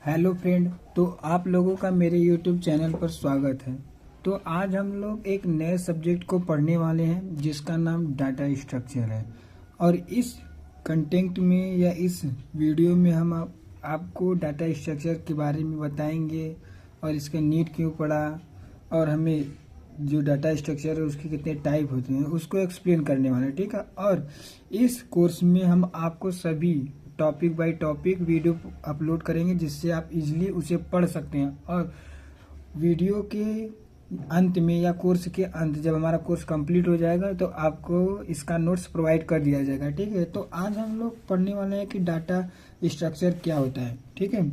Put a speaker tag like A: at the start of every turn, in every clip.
A: Hello friend. तो आप लोगों का मेरे यूट्यूब चैनल पर स्वागत है। तो आज हम लोग एक नए सब्जेक्ट को पढ़ने वाले हैं जिसका नाम डाटा स्ट्रक्चर है। और इस कंटेंट में या इस वीडियो में हम आपको डाटा स्ट्रक्चर के बारे में बताएंगे और इसका नीड क्यों पड़ा और हमें जो डाटा स्ट्रक्चर है उसके कितने टाइप होते हैं उसको एक्सप्लेन करने वाले हैं, ठीक है। और इस कोर्स में हम आपको सभी topic by topic video upload करेंगे जिससे आप इजीली उसे पढ़ सकते हैं। और वीडियो के अंत में या कोर्स के अंत जब हमारा कोर्स कंप्लीट हो जाएगा तो आपको इसका नोट्स प्रोवाइड कर दिया जाएगा, ठीक है। तो आज हम लोग पढ़ने वाले हैं कि डाटा स्ट्रक्चर क्या होता है, ठीक है।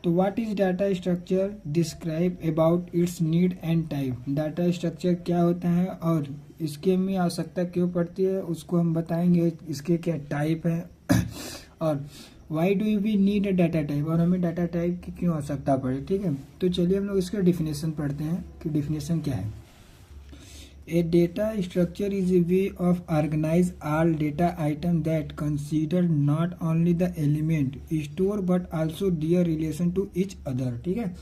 A: तो what is data structure, describe about it's need and type. Data structure क्या होता है और इसके में आवश्यकता क्यों पड़ती है उसको हम बताएंगे, इसके क्या टाइप है और why do we need a data type और हमें डाटा टाइप की क्यों आवश्यकता पड़े, ठीक है। तो चलिए हम लोग इसका डिफिनेशन पढ़ते हैं कि डिफिनेशन क्या है। A data structure is a way of organize all data item that consider not only the element store but also their relation to each other, ठीक है।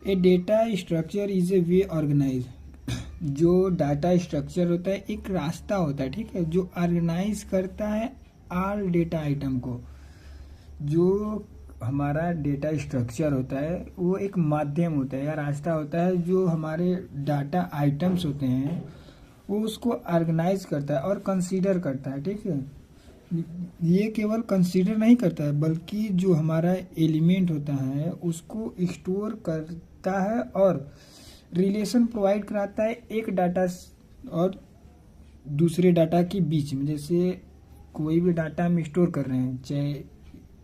A: A data structure is a way organize, जो data structure होता है एक रास्ता होता है, ठीक है, जो ऑर्गेनाइज करता है ऑल डेटा आइटम को। जो हमारा डेटा स्ट्रक्चर होता है वो एक माध्यम होता है या रास्ता होता है जो हमारे डाटा आइटम्स होते हैं वो उसको ऑर्गेनाइज करता है और कंसीडर करता है, ठीक है। ये केवल कंसीडर नहीं करता है बल्कि जो हमारा एलिमेंट होता है उसको स्टोर करता है और रिलेशन प्रोवाइड कराता है एक डाटा और दूसरे डाटा के बीच में। जैसे कोई भी डाटा हम स्टोर कर रहे हैं चाहे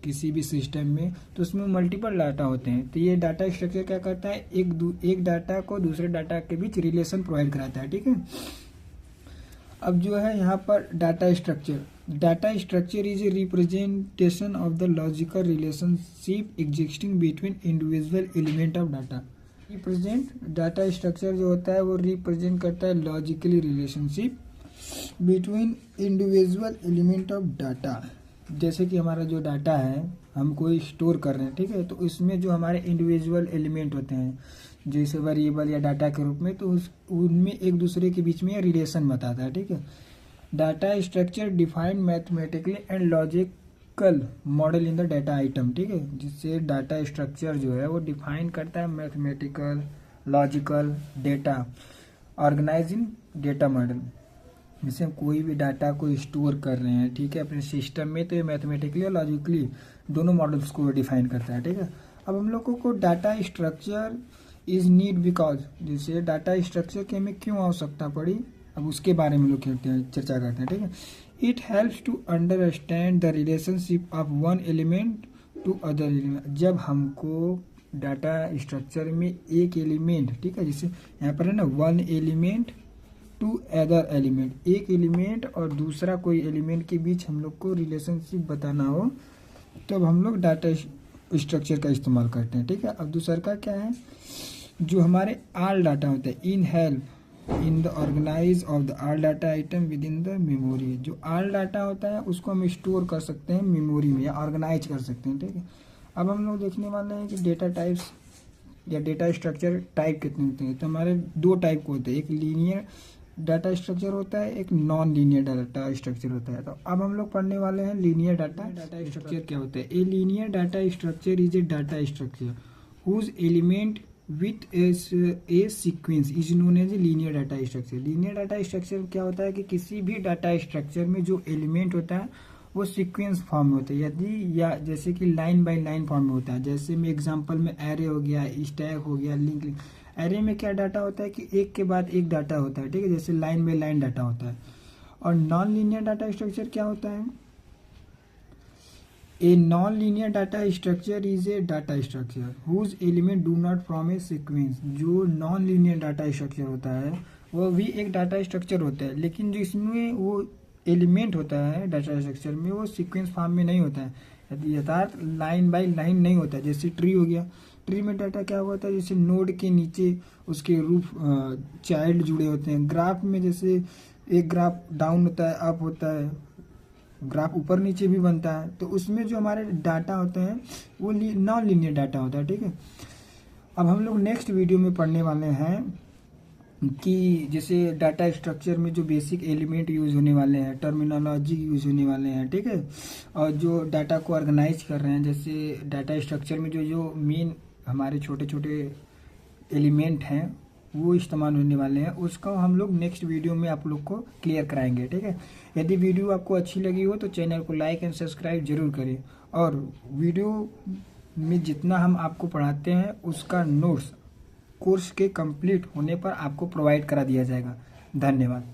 A: किसी भी सिस्टम में तो उसमें मल्टीपल डाटा होते हैं, तो ये डाटा स्ट्रक्चर क्या करता है एक डाटा को दूसरे डाटा के बीच रिलेशन प्रोवाइड कराता है, ठीक है। अब जो है यहाँ पर data structure is a representation of the logical relationship existing between individual element of data. Data structure जो होता है वो रिप्रेजेंट करता है logically relationship between individual element of data. जैसे कि हमारा जो डाटा है हम कोई स्टोर कर रहे हैं, ठीक है, तो इसमें जो हमारे इंडिविजुअल एलिमेंट होते हैं जैसे वेरिएबल या डाटा के रूप में, तो उनमें एक दूसरे के बीच में रिलेशन बताता है, ठीक है। Data structure defined mathematically and logical model in the data item, ठीक है। जिससे डाटा स्ट्रक्चर जो है वो डिफाइन करता है mathematical logical data organizing data model. जैसे हम कोई भी डाटा को स्टोर कर रहे हैं, ठीक है, अपने सिस्टम में, तो ये मैथमेटिकली और लॉजिकली दोनों मॉडल्स को डिफाइन करता है, ठीक है। अब हम लोगों को data structure is need because, जैसे डाटा स्ट्रक्चर की हमें क्यों आवश्यकता पड़ी अब उसके बारे में लोग चर्चा करते हैं, ठीक है। It helps to understand the relationship of one element to other element. जब हमको डाटा स्ट्रक्चर में एक एलिमेंट, ठीक है, जैसे यहाँ पर है ना one element to other element, एक एलिमेंट और दूसरा कोई एलिमेंट के बीच हम लोग को रिलेशनशिप बताना हो तो अब हम लोग डाटा स्ट्रक्चर का इस्तेमाल करते हैं, ठीक है। अब दूसरा का क्या है, जो हमारे ऑल डाटा होता है in help in the organize of the all data item with in the memory. जो ऑल डाटा होता है उसको हम स्टोर कर सकते हैं मेमोरी में या ऑर्गेनाइज कर सकते हैं, ठीक है। अब हम लोग देखने वाले हैं कि डेटा टाइप्स या डेटा स्ट्रक्चर टाइप कितने होते हैं। तो हमारे दो टाइप को होते हैं, एक लीनियर डाटा स्ट्रक्चर होता है, एक नॉन लीनियर डाटा स्ट्रक्चर होता है। तो अब हम लोग पढ़ने वाले हैं लीनियर डाटा स्ट्रक्चर क्या होता है। A linear data structure is a data structure whose element with a sequence is known as a linear data structure. Linear data structure क्या होता है कि किसी भी डाटा स्ट्रक्चर में जो एलिमेंट होता है वो सीक्वेंस फॉर्म में होता है, यदि या जैसे कि लाइन बाय लाइन फॉर्म में होता है। जैसे में एग्जांपल में एरे हो गया, स्टैक हो गया, लिंक। एरे में क्या डाटा होता है कि एक के बाद एक डाटा होता है, ठीक है, जैसे लाइन बाय लाइन डाटा होता है। और नॉन लीनियर डाटा स्ट्रक्चर क्या होता है, a non linear data structure is a data structure whose element do not form a sequence. जो नॉन लीनियर डाटा स्ट्रक्चर होता है वो भी एक डाटा स्ट्रक्चर होता है, लेकिन जो इसमें वो एलिमेंट होता है डाटा स्ट्रक्चर में वो सीक्वेंस फॉर्म में नहीं होता है, यथार्थ लाइन बाय लाइन नहीं होता है। जैसे ट्री हो गया, ट्री में डाटा क्या होता है, जैसे नोड के नीचे उसके रूफ चाइल्ड जुड़े होते हैं। ग्राफ में जैसे एक ग्राफ डाउन होता है, अप होता है, ग्राफ ऊपर नीचे भी बनता है, तो उसमें जो हमारे डाटा होते हैं वो नॉन लीनियर डाटा होता है। ठीक है, अब हम लोग नेक्स्ट वीडियो में पढ़ने वाले हैं कि जैसे डाटा स्ट्रक्चर में जो बेसिक एलिमेंट यूज होने वाले हैं, टर्मिनोलॉजी यूज होने वाले हैं। ठीक है, और जो डाटा को ऑर्गेनाइज कर रहे हैं, जैसे डाटा स्ट्रक्चर में जो जो मेन हमारे छोटे छोटे एलिमेंट हैं वो इस्तेमाल होने वाले हैं, उसका हम लोग नेक्स्ट वीडियो में आप लोग को क्लियर कराएंगे। ठीक है, यदि वीडियो आपको अच्छी लगी हो तो चैनल को लाइक एंड सब्सक्राइब जरूर करें, और वीडियो में जितना हम आपको पढ़ाते हैं उसका नोट्स कोर्स के कंप्लीट होने पर आपको प्रोवाइड करा दिया जाएगा। धन्यवाद।